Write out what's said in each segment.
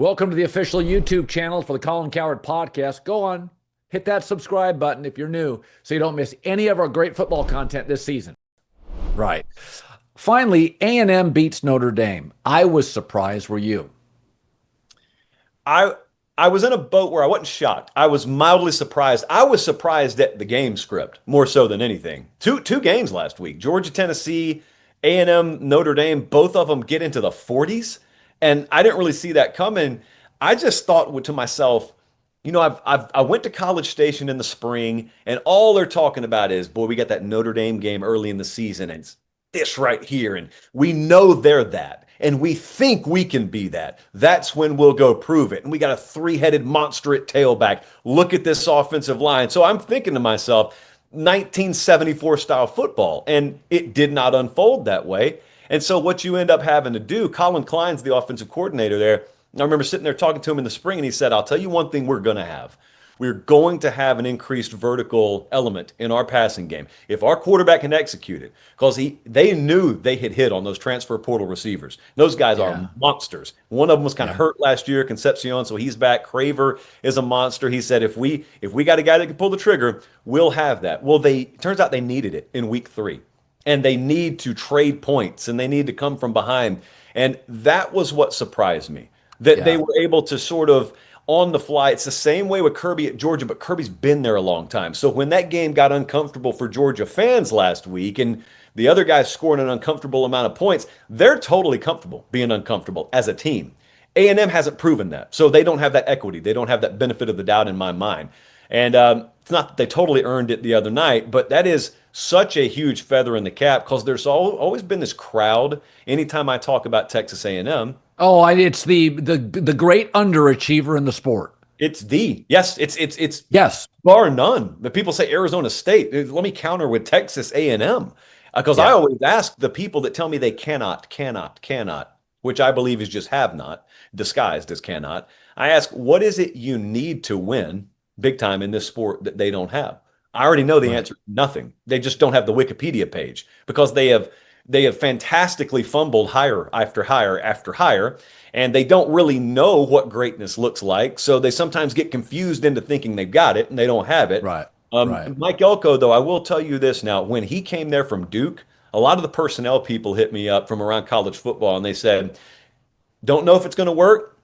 Welcome to the official YouTube channel for the Colin Cowherd podcast. Go on, hit that subscribe button if you're new so you don't miss any of our great football content this season. Right. Finally, A&M beats Notre Dame. I was surprised. Were you? I I was in a boat where I wasn't shocked. I was mildly surprised. I was surprised at the game script more so than anything. Two games last week. Georgia, Tennessee, A&M, Notre Dame, both of them get into the 40s, and I didn't really see that coming. I just thought to myself, I went to College Station in the spring, and all they're talking about is, boy, we got that Notre Dame game early in the season, and it's this right here, and we know they're that, and we think we can be that. That's when we'll go prove it. And we got a three-headed monster at tailback. Look at this offensive line. So I'm thinking to myself, 1974 style football, and it did not unfold that way. And so what you end up having to do, Colin Klein's the offensive coordinator there. I remember sitting there talking to him in the spring, and he said, I'll tell you one thing we're going to have. We're going to have an increased vertical element in our passing game. If our quarterback can execute it, because they knew they had hit on those transfer portal receivers. Those guys are monsters. One of them was kind of hurt last year, Concepcion, so he's back. Craver is a monster. He said, if we got a guy that can pull the trigger, we'll have that. Well, turns out they needed it in week 3. And they need to trade points, and they need to come from behind. And that was what surprised me, that they were able to sort of on the fly. It's the same way with Kirby at Georgia, but Kirby's been there a long time. So when that game got uncomfortable for Georgia fans last week and the other guys scoring an uncomfortable amount of points, they're totally comfortable being uncomfortable as a team. A&M hasn't proven that. So they don't have that equity. They don't have that benefit of the doubt in my mind. And it's not that they totally earned it the other night, but that is such a huge feather in the cap because there's always been this crowd anytime I talk about Texas A&M. Oh, it's the great underachiever in the sport. It's Yes. bar none. But people say Arizona State. Let me counter with Texas A&M because I always ask the people that tell me they cannot, which I believe is just have not, disguised as cannot. I ask, what is it you need to win big time in this sport that they don't have? I already know the answer, nothing. They just don't have the Wikipedia page because they have fantastically fumbled hire after hire after hire, and they don't really know what greatness looks like. So they sometimes get confused into thinking they've got it and they don't have it. Right. Mike Elko, though, I will tell you this now. When he came there from Duke, a lot of the personnel people hit me up from around college football, and they said, don't know if it's going to work.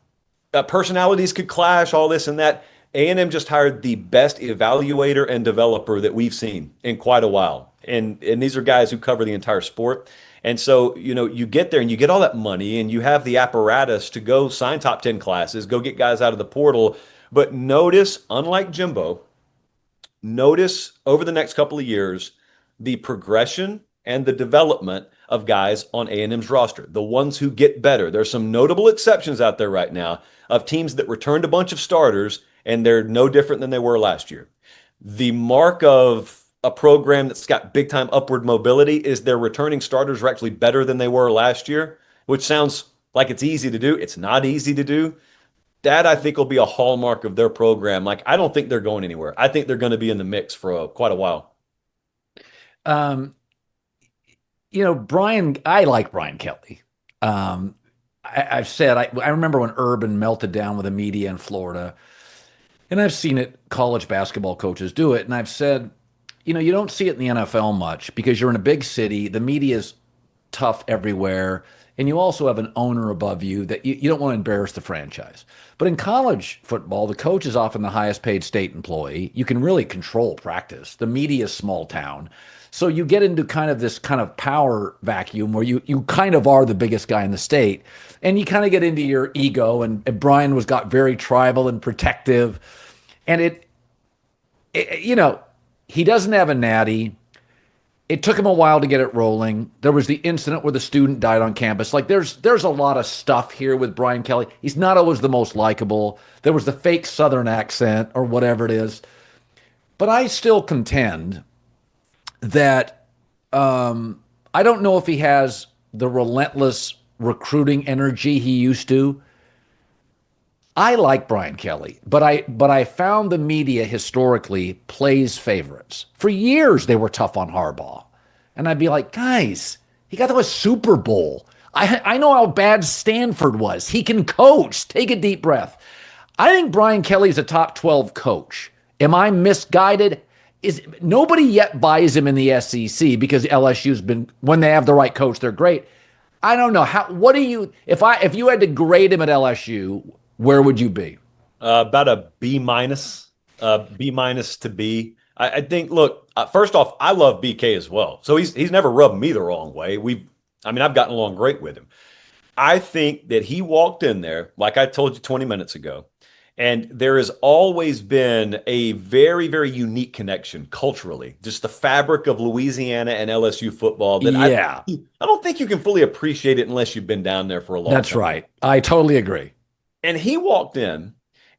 Personalities could clash, all this and that. A&M just hired the best evaluator and developer that we've seen in quite a while. And these are guys who cover the entire sport. And so, you get there and you get all that money and you have the apparatus to go sign top 10 classes, go get guys out of the portal. But notice, unlike Jimbo, notice over the next couple of years, the progression and the development of guys on A&M's roster, the ones who get better. There's some notable exceptions out there right now of teams that returned a bunch of starters, and they're no different than they were last year. The mark of a program that's got big time upward mobility is their returning starters are actually better than they were last year, which sounds like it's easy to do. It's not easy to do. That I think will be a hallmark of their program. Like, I don't think they're going anywhere. I think they're going to be in the mix for quite a while. I like Brian Kelly. I've said, I remember when Urban melted down with the media in Florida, and I've seen it, college basketball coaches do it, and I've said, you don't see it in the NFL much because you're in a big city, the media's tough everywhere, and you also have an owner above you that you don't want to embarrass the franchise. But in college football, the coach is often the highest paid state employee. You can really control practice. The media is small town. So you get into kind of this kind of power vacuum where you kind of are the biggest guy in the state, and you kind of get into your ego. And Brian got very tribal and protective, and he doesn't have a natty. It took him a while to get it rolling. There was the incident where the student died on campus. Like there's a lot of stuff here with Brian Kelly. He's not always the most likable. There was the fake Southern accent or whatever it is, but I still contend that I don't know if he has the relentless recruiting energy he used to. I like Brian Kelly, but I found the media historically plays favorites. For years they were tough on Harbaugh. And I'd be like, guys, he got to a Super Bowl. I know how bad Stanford was. He can coach. Take a deep breath. I think Brian Kelly's a top 12 coach. Am I misguided? Is nobody yet buys him in the SEC because LSU's been when they have the right coach, they're great. I don't know how. What do you if you had to grade him at LSU, where would you be? About a B minus, B minus to B. I think. Look, first off, I love BK as well, so he's never rubbed me the wrong way. I mean, I've gotten along great with him. I think that he walked in there, like I told you 20 minutes ago, and there has always been a very, very unique connection culturally, just the fabric of Louisiana and LSU football that Yeah, I don't think you can fully appreciate it unless you've been down there for a long that's time. right. I totally agree. And he walked in,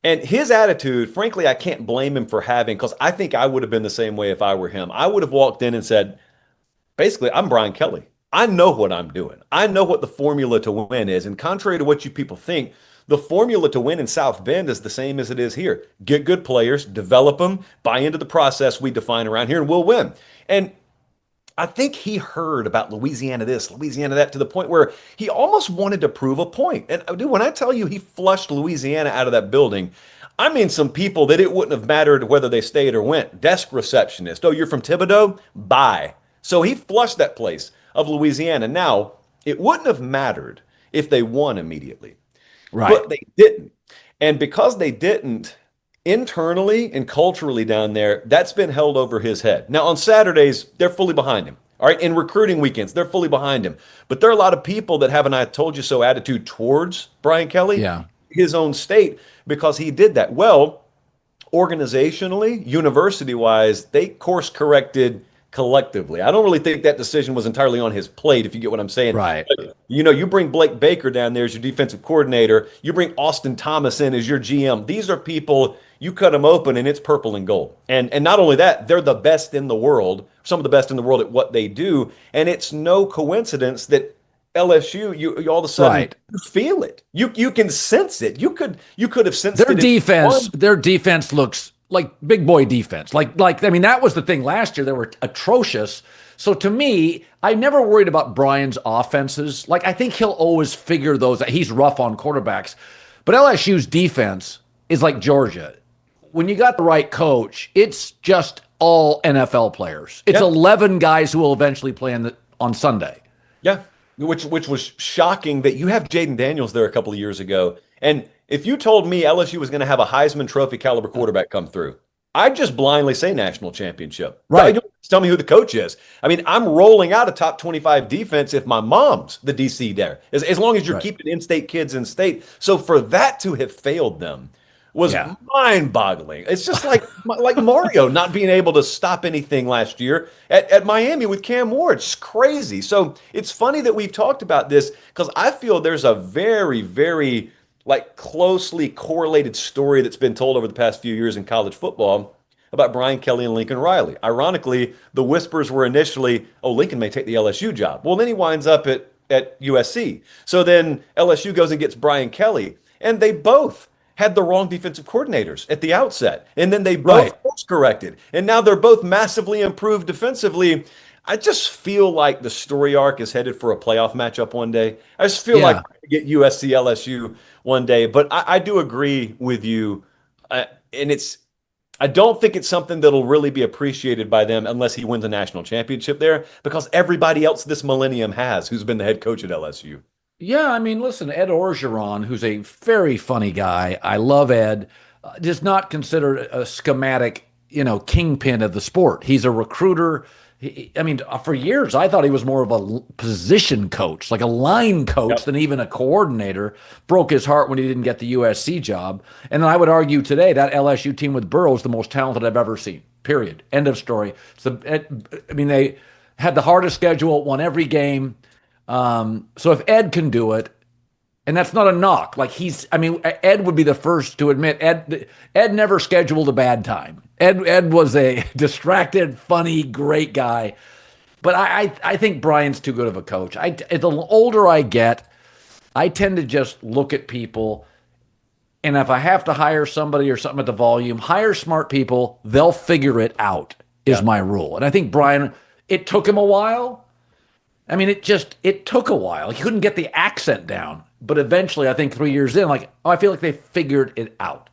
and his attitude, frankly, I can't blame him for having, because I think I would have been the same way if I were him. I would have walked in and said, basically, I'm Brian Kelly. I know what I'm doing. I know what the formula to win is. And contrary to what you people think, the formula to win in South Bend is the same as it is here. Get good players, develop them, buy into the process we define around here, and we'll win. And I think he heard about Louisiana this, Louisiana that, to the point where he almost wanted to prove a point. And dude, when I tell you he flushed Louisiana out of that building, I mean some people that it wouldn't have mattered whether they stayed or went. Desk receptionist. Oh, you're from Thibodaux? Bye. So he flushed that place of Louisiana. Now, it wouldn't have mattered if they won immediately, Right. but they didn't. And because they didn't, internally and culturally down there, that's been held over his head. Now, on Saturdays, they're fully behind him. All right. In recruiting weekends, they're fully behind him. But there are a lot of people that have an I told you so attitude towards Brian Kelly, Yeah. his own state, because he did that. Well, organizationally, university wise, they course corrected collectively. I don't really think that decision was entirely on his plate, if you get what I'm saying. Right. But, you bring Blake Baker down there as your defensive coordinator, you bring Austin Thomas in as your GM. These are people, you cut them open and it's purple and gold. And not only that, they're the best in the world, some of the best in the world at what they do. And it's no coincidence that LSU, you all of a sudden Right. you feel it. You can sense it. You could have sensed Their it if you defense, won. their defense looks like big boy defense. Like I mean, that was the thing last year. They were atrocious. So to me, I never worried about Brian's offenses. Like I think he'll always figure those out. He's rough on quarterbacks. But LSU's defense is like Georgia. When you got the right coach, it's just all NFL players. It's Yeah. 11 guys who will eventually play on Sunday. Yeah, which was shocking that you have Jaden Daniels there a couple of years ago. And if you told me LSU was going to have a Heisman Trophy caliber quarterback come through, I'd just blindly say national championship. Right. Don't tell me who the coach is. I mean, I'm rolling out a top 25 defense if my mom's the DC there, as long as you're Right. keeping in-state kids in state. So for that to have failed them was Yeah. mind-boggling. It's just like Mario not being able to stop anything last year at Miami with Cam Ward. It's crazy. So it's funny that we've talked about this because I feel there's a very, very closely correlated story that's been told over the past few years in college football about Brian Kelly and Lincoln Riley. Ironically, the whispers were initially, oh, Lincoln may take the LSU job. Well, then he winds up at USC. So then LSU goes and gets Brian Kelly, and they both had the wrong defensive coordinators at the outset. And then they Right. both course corrected. And now they're both massively improved defensively. I just feel like the story arc is headed for a playoff matchup one day. I just feel like Yeah. we're going to get USC LSU one day. But I do agree with you. And I don't think it's something that'll really be appreciated by them unless he wins a national championship there, because everybody else this millennium has who's been the head coach at LSU. Yeah, I mean, listen, Ed Orgeron, who's a very funny guy. I love Ed. Is not considered a schematic, kingpin of the sport. He's a recruiter. I mean, for years, I thought he was more of a position coach, like a line coach, Yep. than even a coordinator. Broke his heart when he didn't get the USC job. And then I would argue today that LSU team with Burrow is the most talented I've ever seen. Period. End of story. I mean, they had the hardest schedule, won every game. So if Ed can do it, and that's not a knock. Ed would be the first to admit Ed never scheduled a bad time. Ed was a distracted, funny, great guy. But I think Brian's too good of a coach. The older I get, I tend to just look at people, and if I have to hire somebody or something at the volume, hire smart people. They'll figure it out, is Yeah. my rule. And I think Brian, it took him a while, I mean, it took a while. He couldn't get the accent down, but eventually, I think 3 years in, like, oh, I feel like they figured it out.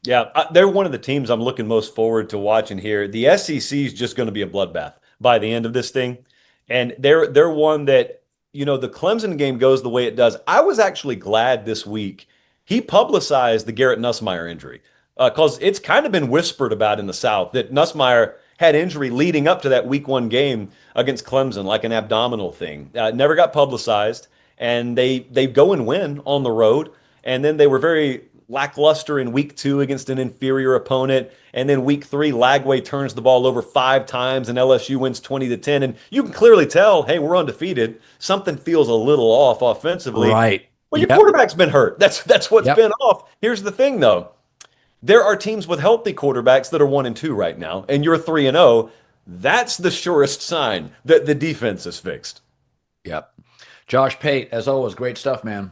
Yeah, they're one of the teams I'm looking most forward to watching here. The SEC is just going to be a bloodbath by the end of this thing, and they're one that the Clemson game goes the way it does. I was actually glad this week he publicized the Garrett Nussmeier injury because it's kind of been whispered about in the South that Nussmeier had injury leading up to that Week 1 game against Clemson, like an abdominal thing. Never got publicized, and they go and win on the road, and then they were very lackluster in week 2 against an inferior opponent. And then week 3, Lagway turns the ball over 5 times and LSU wins 20-10. And you can clearly tell, hey, we're undefeated. Something feels a little off offensively. Right. Well, your Yep. quarterback's been hurt. That's what's Yep. been off. Here's the thing, though. There are teams with healthy quarterbacks that are 1-2 right now, and you're 3-0. That's the surest sign that the defense is fixed. Yep. Josh Pate, as always, great stuff, man.